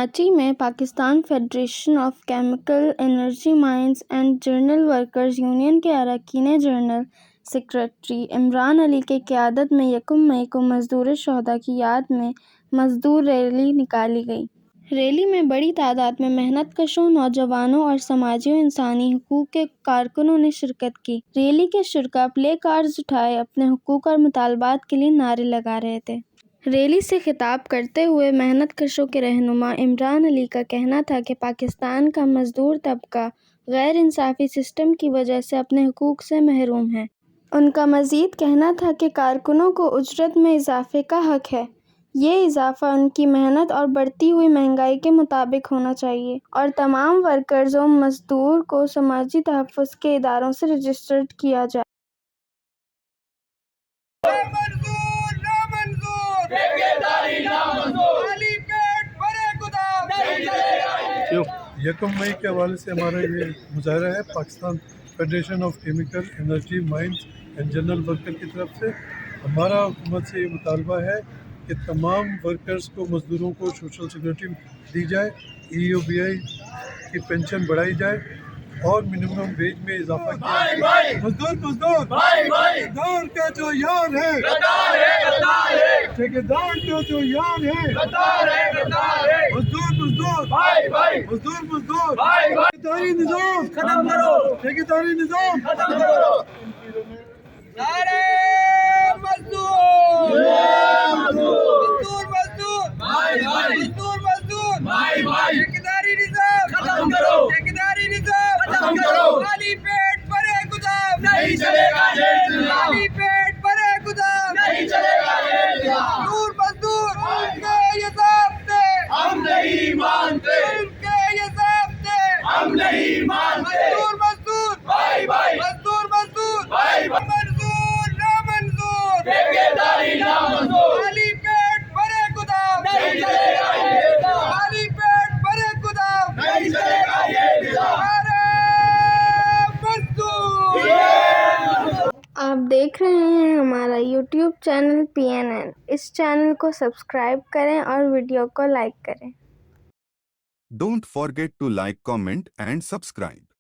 कराची में Pakistan federation of chemical energy mines and journal workers union के अरकान जनरल सेक्रेटरी इमरान अली की क़यादत में 1 मई को मज़दूर शहदा की याद में मज़दूर रैली निकाली गई। रैली में बड़ी तादाद में मेहनतकशों, नौजवानों और समाजी व इंसानी हुकूक के कारकुनों ने शिरकत की। रैली के शुरका प्ले कार्ड्स उठाए अपने हुकूक और मुतालबात के लिए नारे लगा रहे थे। रैली से खिताब करते हुए मेहनतकशों के रहनुमा इमरान अली का कहना था कि पाकिस्तान का मज़दूर तबका गैर इंसाफ़ी सिस्टम की वजह से अपने हुकूक से महरूम है। उनका मज़ीद कहना था कि कारकुनों को उजरत में इजाफ़े का हक़ है। ये इजाफ़ा उनकी मेहनत और बढ़ती हुई महंगाई के मुताबिक होना चाहिए और तमाम वर्कर्स और मज़दूर को समाजी तहफ़्फ़ुज़ के इदारों से रजिस्टर्ड किया जाए। यकम मई के हवाले से हमारा ये मुजाहरा है Pakistan federation of chemical energy mines and general worker की तरफ से। हमारा हुकूमत से ये मुतालबा है कि तमाम वर्कर्स को, मज़दूरों को सोशल सिक्योरिटी दी जाए, EOBI की पेंशन बढ़ाई जाए और मिनिमम वेज में इजाफा किया जाए। मजदूर का जो यार है, ठेकेदार का जो यार है, मजदूर ठेकेदारी निजाम खत्म करो, ठेकेदारी निजाम खत्म करो। नारे मजदूर ठेकेदारी निजाम खत्म करो, ठेकेदारी निजाम खत्म करो। खाली पेट भरे गोदाम नहीं चलेगा, खाली पेट भरे गोदाम नहीं चलेगा। मजदूर उनके ये ज़ाब्ते हम नहीं मानते, उनके ये ज़ाब्ते हम नहीं मानते। मजदूर मजदूर भाई मंजूर ना मंजूर, ठेकेदारी ना मंजूर। खाली पेट भरे गोदाम नहीं चलेगा, खाली पेट भरे गोदाम नहीं चलेगा। आप देख रहे हैं हमारा YouTube चैनल PNN। इस चैनल को सब्सक्राइब करें और वीडियो को लाइक करें। Don't forget to like, comment and subscribe.